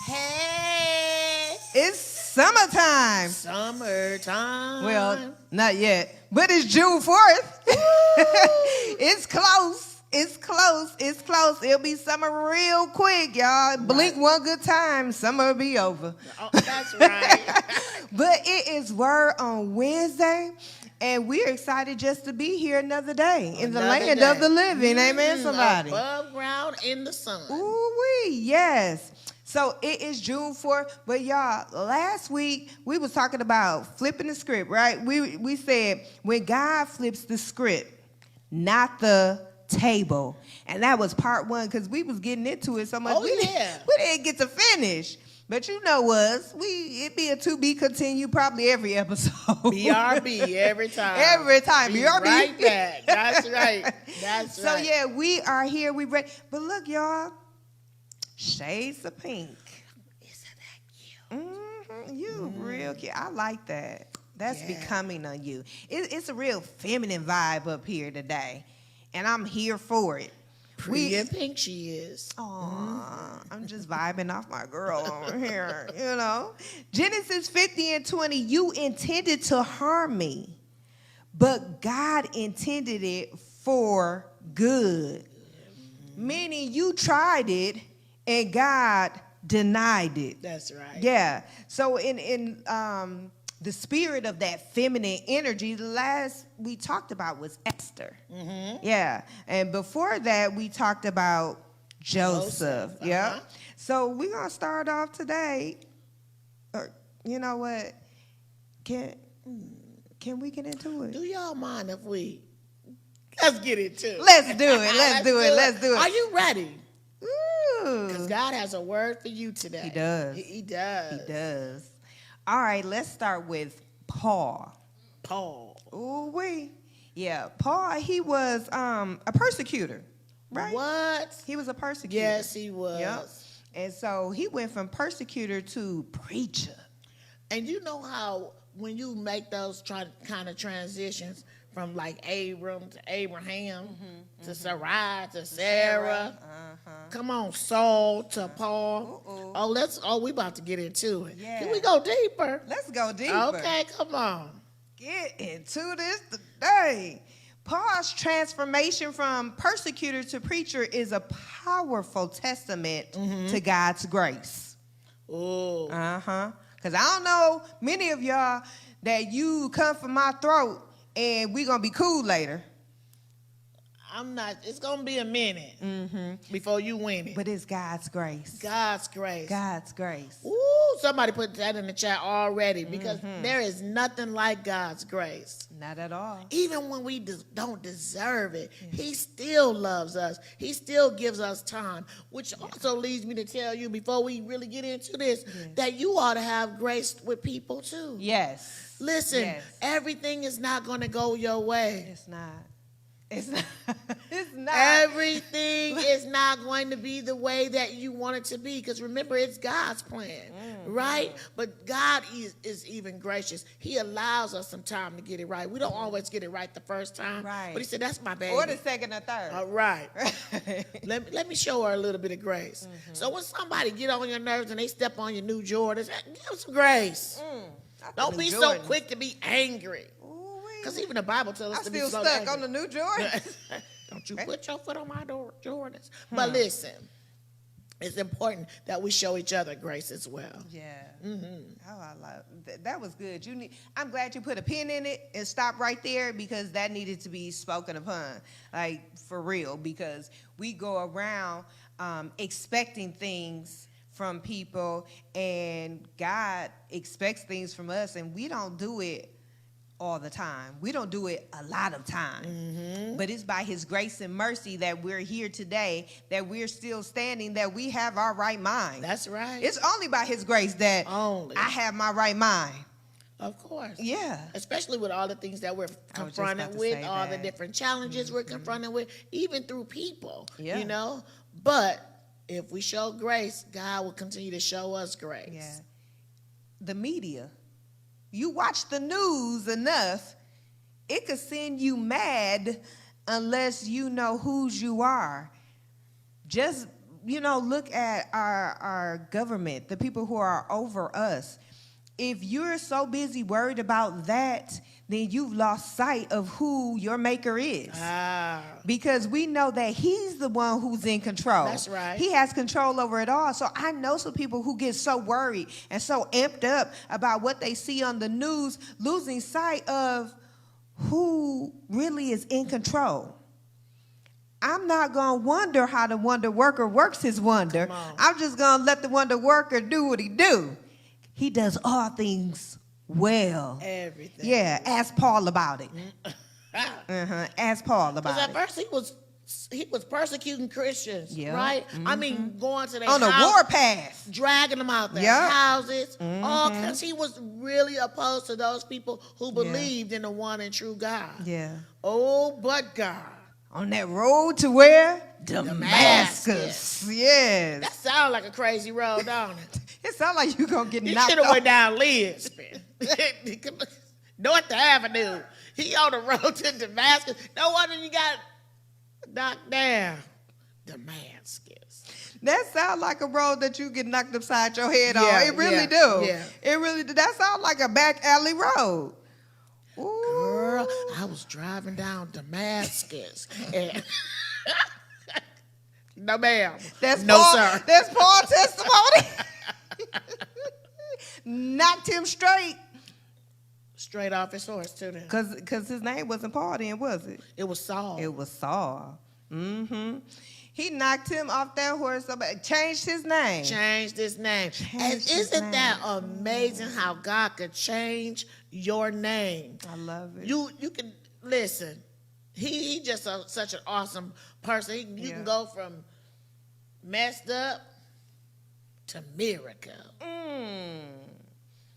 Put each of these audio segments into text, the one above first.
Hey, It's summertime. summertime. Well, not yet, but it's June 4th. It's close. It's close. It's close. It'll be summer real quick, y'all. Blink one good time, summer will be over. Oh, that's right. But it is Word on Wednesday, and we're excited just to be here another day in the Another land day. of the living. Amen, somebody. Above ground in the sun. Ooh-wee, yes. So it is June 4th, but y'all, last week we was talking about flipping the script, right? We said when God flips the script, not the table. And that was part one because we was getting into it so much. Oh, we yeah. didn't get to finish. But you know us, it be a to be continued probably every episode. BRB every time. Every time. Be BRB. right back. That's right. That's So right. yeah, we are here. We ready. But look, y'all, shades of pink. Isn't that cute? You real cute. I like that. That's Yeah. becoming on you. It's a real feminine vibe up here today, and I'm here for it. Pretty and pink she is. Aw, I'm just vibing off my girl over here, you know. Genesis 50:20, you intended to harm me, but God intended it for good. Meaning you tried it and God denied it. That's right. Yeah. So in the spirit of that feminine energy, the last we talked about was Esther. Mm-hmm. Yeah. And before that, we talked about Joseph. Yeah. Uh-huh. So we're going to start off today. Or, you know what? Can we get into it? Do y'all mind if we... Let's get into it. Let's do it. Let's do it. Let's do it. Are you ready? Because Ooh. God has a word for you today. He does. He does. He does. All right, let's start with Paul. Paul. Ooh wee. Yeah, Paul, he was a persecutor, right? What? He was a persecutor. Yes, he was. Yep. And so he went from persecutor to preacher. And you know how when you make those kind of transitions from like Abram to Abraham to Sarai to Sarah. Come on, Saul to Paul. Uh-oh. We about to get into it. Yeah. Can we go deeper? Let's go deeper. Okay, come on. Get into this today. Paul's transformation from persecutor to preacher is a powerful testament to God's grace. Oh, Because I don't know many of y'all that you come for my throat and we going to be cool later. I'm not. It's gonna be a minute before you win it. But it's God's grace. God's grace. God's grace. Ooh, somebody put that in the chat already because there is nothing like God's grace. Not at all. Even when we don't deserve it, He still loves us. He still gives us time, which also leads me to tell you before we really get into this that you ought to have grace with people too. Yes. Listen, Yes. everything is not going to go your way. It's not. It's not. It's not. Everything is not going to be the way that you want it to be because remember, it's God's plan, right? But God is even gracious. He allows us some time to get it right. We don't always get it right the first time, Right. But He said, that's my baby. Or the second or third. All right. Let me show her a little bit of grace. So when somebody get on your nerves and they step on your new Jordans, give them some grace. Don't be so quick to be angry. Because even the Bible tells us I'm to be still slow stuck to on the new Jordan. Don't you put your foot on my Jordans. But listen, it's important that we show each other grace as well. Yeah. Oh, I love that. Was good. I'm glad you put a pin in it and stop right there because that needed to be spoken upon, like for real. Because we go around expecting things from people, and God expects things from us, and we don't do it all the time. We don't do it a lot of time. But it's by His grace and mercy that we're here today, that we're still standing, that we have our right mind. That's right. It's only by His grace that Only. I have my right mind. Of course. Yeah. Especially with all the things that we're I was just confronted about to with, say all the that. different challenges we're confronted with, even through people, Yeah. you know. But if we show grace, God will continue to show us grace. Yeah. The media. You watch the news enough, it could send you mad unless you know whose you are. Just look at our government, the people who are over us, if you're so busy worried about that, then you've lost sight of who your maker is. Because we know that he's the one who's in control. That's right. He has control over it all. So I know some people who get so worried and so amped up about what they see on the news, losing sight of who really is in control. I'm not going to wonder how the wonder worker works his wonder. I'm just going to let the wonder worker do what he do. He does all things well. Everything. Yeah, ask Paul about it. Ask Paul about it. Because at first he was persecuting Christians, Yeah. right? I mean, going to their On a house, warpath. dragging them out their Yeah. houses, all because he was really opposed to those people who believed in the one and true God. Yeah. Oh, but God. On that road to where? Damascus. Yes. That sounds like a crazy road, don't it? It sounds like you're going to get He knocked should have off. went down Lisbon. North Avenue. He on the road to Damascus. No wonder you got knocked down. Damascus. That sounds like a road that you get knocked upside your head Yeah, on. It really do. yeah. It really do. That sounds like a back alley road. Ooh. Girl, I was driving down Damascus. And no, ma'am. That's no, Paul, sir. That's Paul's testimony. Knocked him straight. Straight off his horse, too. Then. Because his name wasn't Paul then, was it? It was Saul. It was Saul. He knocked him off that horse, changed his name. Changed his name. And Changed his isn't that name. amazing how God could change your name? I love it. You can listen. He just such an awesome person. You can go from messed up to miracle.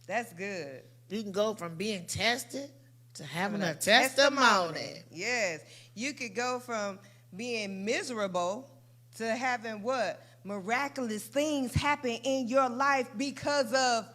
That's good. You can go from being tested to having a testimony. Yes. You could go from being miserable to having what? Miraculous things happen in your life because of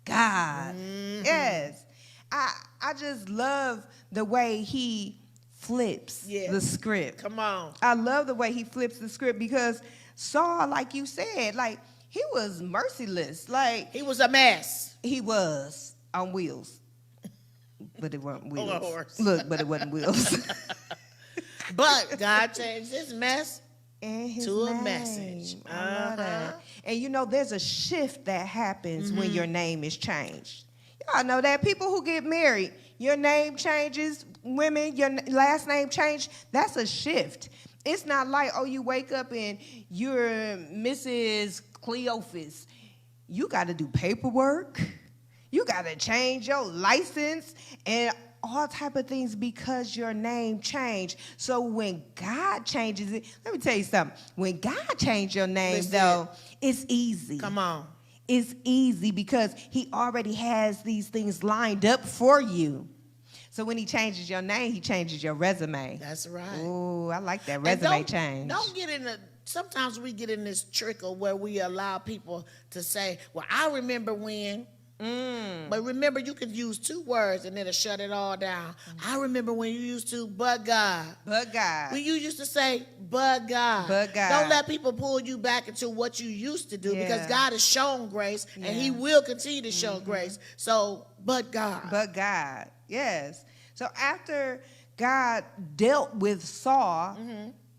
God. Yes. I just love the way he flips the script. Come on. I love the way he flips the script because Saul, like you said, like he was merciless. Like He was a mess. he was on wheels. But it weren't wheels. On a horse. Look, but it wasn't wheels. But God changed his mess And his to a name. message. I love that. And there's a shift that happens when your name is changed. Y'all know that people who get married, your name changes. Women, your last name changed. That's a shift. It's not like, you wake up and you're Mrs. Cleophas. You got to do paperwork. You got to change your license and all type of things because your name changed. So when God changes it, let me tell you something. When God changed your name, though, it's easy. Come on. It's easy because he already has these things lined up for you. So when he changes your name, he changes your resume. That's right. Ooh, I like that And resume change. Don't get in sometimes we get in this trickle where we allow people to say, well, I remember when. But remember, you could use 2 words and it'll shut it all down. I remember when you used to, but God. But God. When you used to say, but God. But God. Don't let people pull you back into what you used to do because Yeah. God has shown grace and he will continue to show grace. So, but God. But God, yes. So after God dealt with Saul,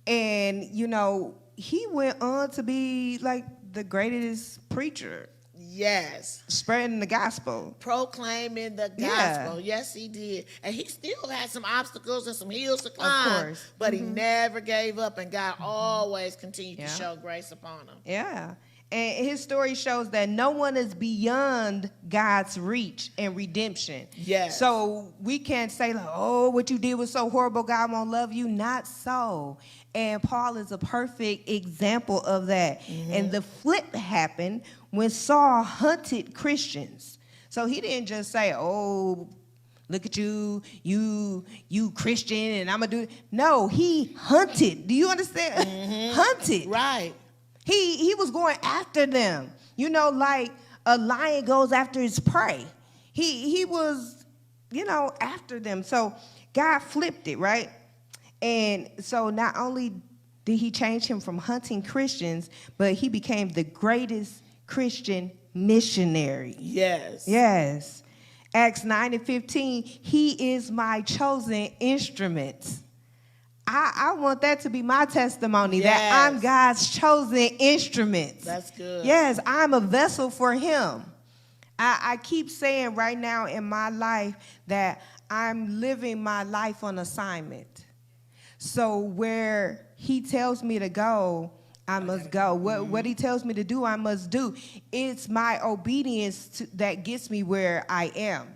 and he went on to be like the greatest preacher, Yes. spreading the gospel. Proclaiming the Yeah. gospel. Yes, he did. And he still had some obstacles and some hills to climb. course. But he never gave up, and God always continued Yeah. to show grace upon him. Yeah. And his story shows that no one is beyond God's reach and redemption. Yes. So we can't say, like, oh, what you did was so horrible, God won't love you. Not so. And Paul is a perfect example of that. And the flip happened when Saul hunted Christians. So he didn't just say, oh, look at you Christian, and I'm going to do it. No, he hunted. Do you understand? Hunted. Right. He was going after them. Like a lion goes after his prey. He was, after them. So God flipped it, right? And so not only Then he changed him from hunting Christians, but he became the greatest Christian missionary. Yes. Yes. Acts 9:15, he is my chosen instrument. I want that to be my testimony, that I'm Yes. God's chosen instrument. That's good. Yes, I'm a vessel for him. I keep saying right now in my life that I'm living my life on assignment. So where he tells me to go, I must go. What he tells me to do, I must do. It's my obedience that gets me where I am,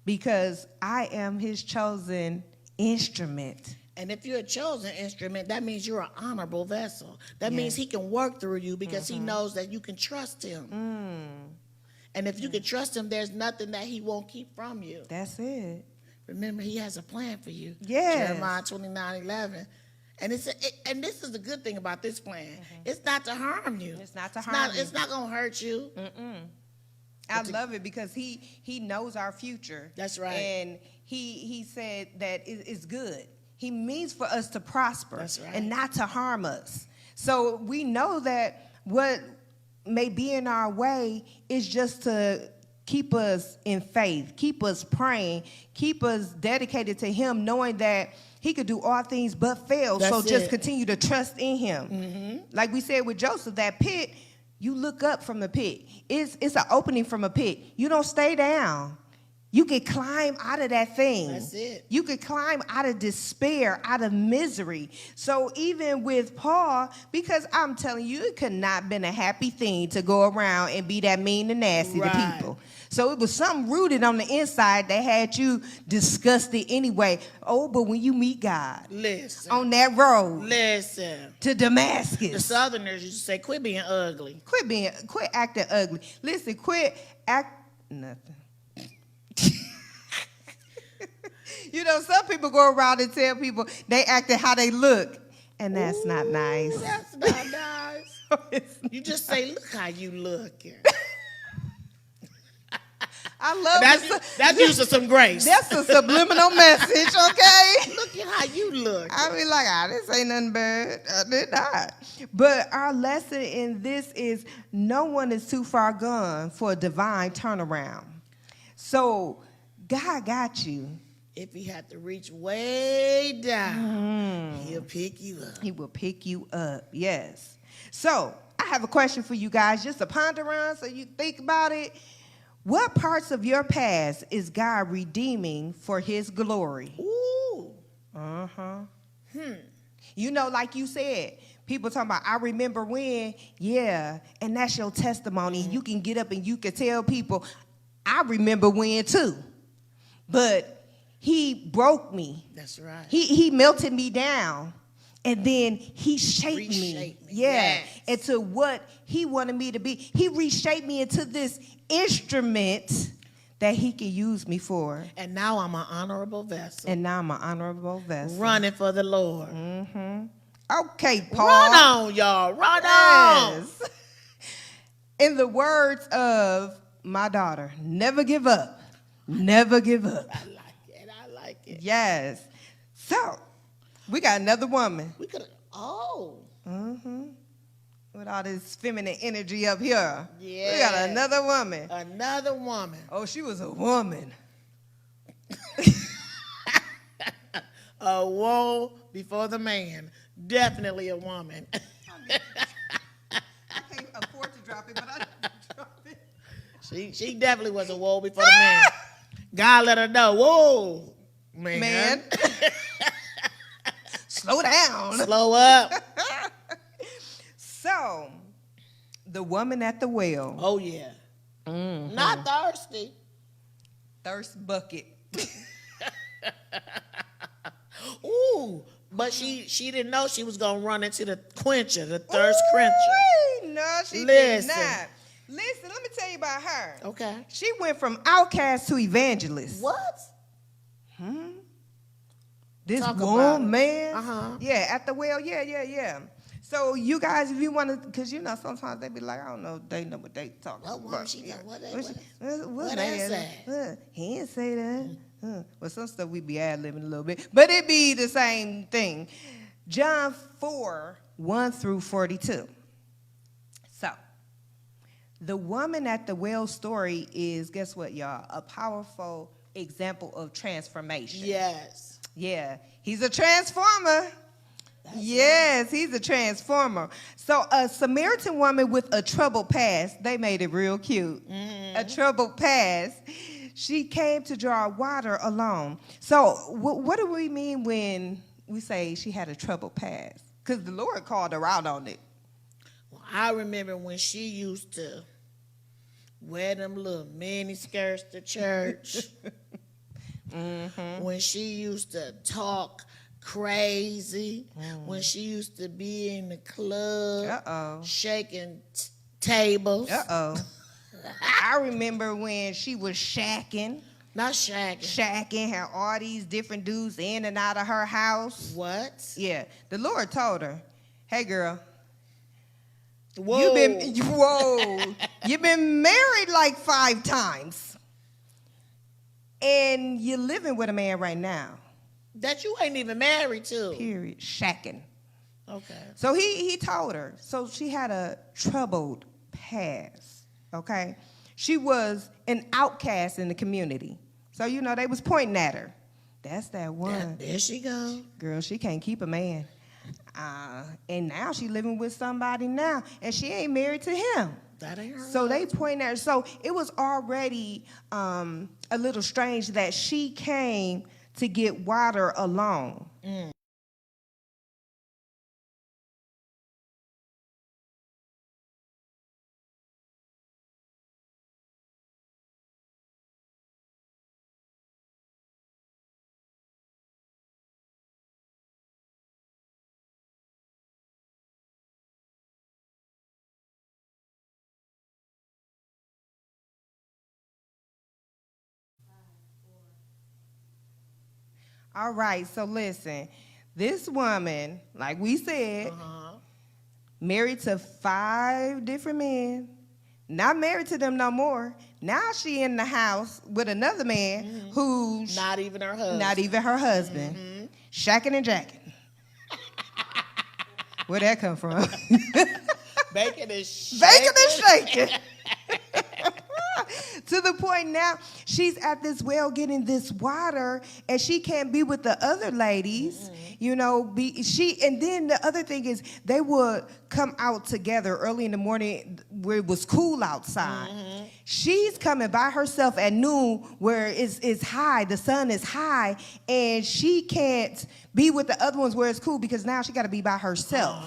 because I am his chosen instrument. And if you're a chosen instrument, that means you're an honorable vessel. That means he can work through you because he knows that you can trust him. And if you can trust him, there's nothing that he won't keep from you. That's it. Remember, he has a plan for you. Yes. Jeremiah 29:11. And and this is the good thing about this plan. It's not to harm you. It's not to harm you. It's not going to hurt you. I love it because he knows our future. That's right. And he said that it's good. He means for us to prosper. That's right. And not to harm us. So we know that what may be in our way is just to keep us in faith, keep us praying, keep us dedicated to him, knowing that he could do all things but fail. That's so just it. continue to trust in him. Like we said with Joseph, that pit, you look up from the pit. It's an opening from a pit. You don't stay down. You can climb out of that thing. That's it. You could climb out of despair, out of misery. So even with Paul, because I'm telling you, it could not have been a happy thing to go around and be that mean and nasty to Right. people. So it was something rooted on the inside that had you disgusted anyway. Oh, but when you meet God Listen. on that road Listen. to The Damascus, Southerners used to say, quit being ugly. quit acting ugly. Listen, quit nothing. You know, some people go around and tell people they acting how they look, and that's not Ooh, nice. That's not nice. It's- You just say, look how you looking. I love it. That's using some grace. That's a subliminal message, okay? Look at how you look. I be like, I didn't say nothing bad. I did not. But our lesson in this is no one is too far gone for a divine turnaround. So God got you. If he had to reach way down, he'll pick you up. He will pick you up. Yes. So I have a question for you guys, just to ponder on so you think about it. What parts of your past is God redeeming for his glory? Ooh. You know, like you said, people talking about, I remember when, yeah, and that's your testimony. You can get up and you can tell people, I remember when too. But he broke me. That's right. He melted me down. And then he shaped me. Reshaped me, Yeah. yes. Into what he wanted me to be. He reshaped me into this instrument that he can use me for. And now I'm an honorable vessel. And now I'm an honorable vessel. Running for the Lord. Okay, Paul. Run on, y'all. Run on. Yes. In the words of my daughter, never give up. Never give up. I like it. I like it. Yes. So, we got another woman. We could have. Oh. With all this feminine energy up here. Yeah. We got another woman. Another woman. Oh, she was a woman. A woe before the man. Definitely a woman. I can't afford to drop it, but I don't drop it. She definitely was a woe before the man. God let her know. Whoa, man. Slow down. Slow up. So, the woman at the well. Oh, yeah. Not thirsty. Thirst bucket. Ooh, but she didn't know she was going to run into the quencher, the thirst quencher. Ooh, no, she did Listen. not. Listen, let me tell you about her. Okay. She went from outcast to evangelist. What? This Talk about it. woman. Uh-huh. Yeah, at the well. Yeah. So you guys, if you want to, because you know sometimes they be like, I don't know, they know what they talking What about. woman she got? What What they man? say? He didn't say that. Well, some stuff we be ad-libbing a little bit, but it be the same thing. John 4, 1 through 42. So, the woman at the well story is, guess what, y'all? A powerful example of transformation. Yes. Yeah, he's a transformer. Yes, he's a transformer. So a Samaritan woman with a troubled past, they made it real cute. A troubled past. She came to draw water alone. So what do we mean when we say she had a troubled past? Because the Lord called her out on it. Well, I remember when she used to wear them little mini skirts to church. When she used to talk crazy, when she used to be in the club shaking tables. I remember when she was shacking. Not shagging. Had all these different dudes in and out of her house. What? Yeah, the Lord told her, hey girl, Whoa. you've been married like 5 times. And you're living with a man right now. That you ain't even married to. Period. Shacking. Okay. So he told her. So she had a troubled past. Okay. She was an outcast in the community. So, they was pointing at her. That's that one. There she go. Girl, she can't keep a man. And now she living with somebody now. And she ain't married to him. That ain't her. So they point at her. So it was already a little strange that she came to get water alone. All right, so listen. This woman, like we said, married to 5 different men, not married to them no more. Now she in the house with another man who's not even her husband. Shacking and jacking. Where'd that come from? Bacon and shaking. Bacon and shaking. To the point now, she's at this well getting this water, and she can't be with the other ladies. And then the other thing is they would come out together early in the morning where it was cool outside. She's coming by herself at noon where it's high, the sun is high, and she can't be with the other ones where it's cool because now she got to be by herself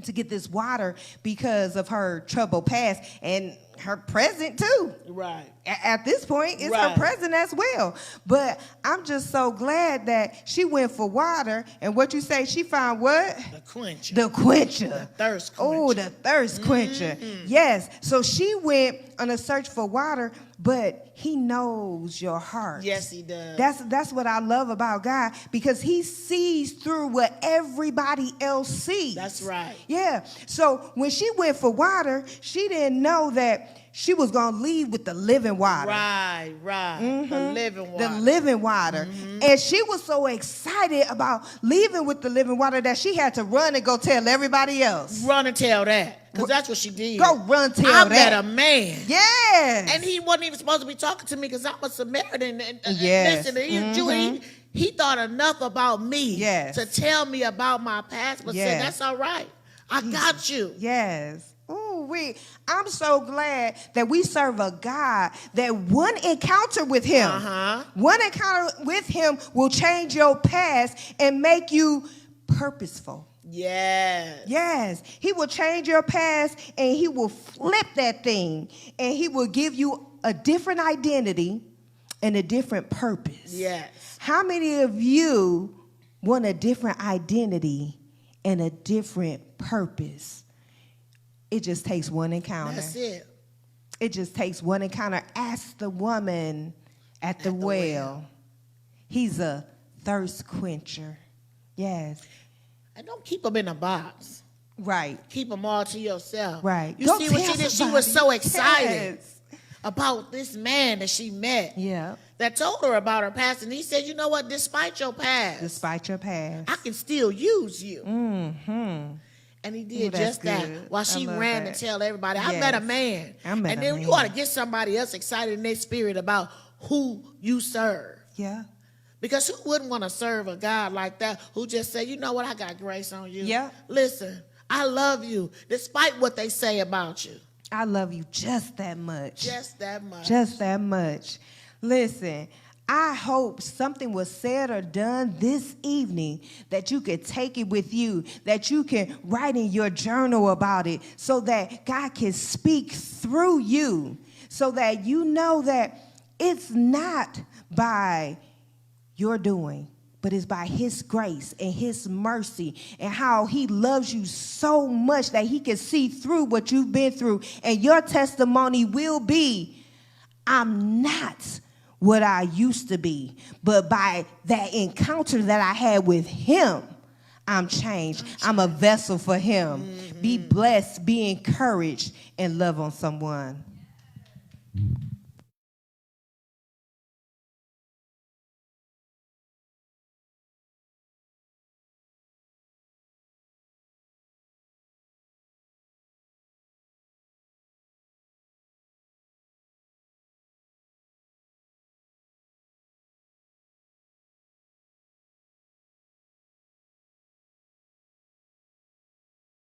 to get this water because of her troubled past and her present too. Right. At this point, it's her present as well. But I'm just so glad that she went for water. And what you say, she found what? The quencher. The quencher. The thirst quencher. Oh, the thirst quencher. Yes. So she went on a search for water, but he knows your heart. Yes, he does. That's what I love about God, because he sees through what everybody else sees. That's right. Yeah. So when she went for water, she didn't know that she was going to leave with the living water. Right. The living water. The living water. And she was so excited about leaving with the living water that she had to run and go tell everybody else. Run and tell that. Because that's what she did. Go run tell I that. met a man. Yes. And he wasn't even supposed to be talking to me because I'm a Samaritan. And Yes. listen, he's a Jew. He thought enough about me to tell me about my past. But said, that's all right. I got you. Yes. I'm so glad that we serve a God that one encounter with him, will change your past and make you purposeful. Yes. He will change your past and he will flip that thing and he will give you a different identity and a different purpose. Yes. How many of you want a different identity and a different purpose? It just takes one encounter. That's it. It just takes one encounter. Ask the woman at the well. He's a thirst quencher. Yes. And don't keep them in a box. Right. Keep them all to yourself. Right. You see what she did? She was so excited about this man that she met. Yeah. that told her about her past. And he said, you know what? Despite your past, Despite your past. I can still use you. Mm-hmm. And he did that's just that good. while I she love ran that. to tell everybody, I met a Yes. man. I met and a then man. you ought to get somebody else excited in their spirit about who you serve. Yeah. Because who wouldn't want to serve a God like that who just say, you know what, I got grace on you. Yeah. Listen, I love you despite what they say about you. I love you just that much. Just that much. Just that much. Listen, I hope something was said or done this evening that you could take it with you, that you can write in your journal about it so that God can speak through you, so that you know that it's not by your doing, but it's by his grace and his mercy and how he loves you so much that he can see through what you've been through. And your testimony will be, I'm not what I used to be, but by that encounter that I had with him, I'm changed. I'm a vessel for him. Be blessed, be encouraged, and love on someone.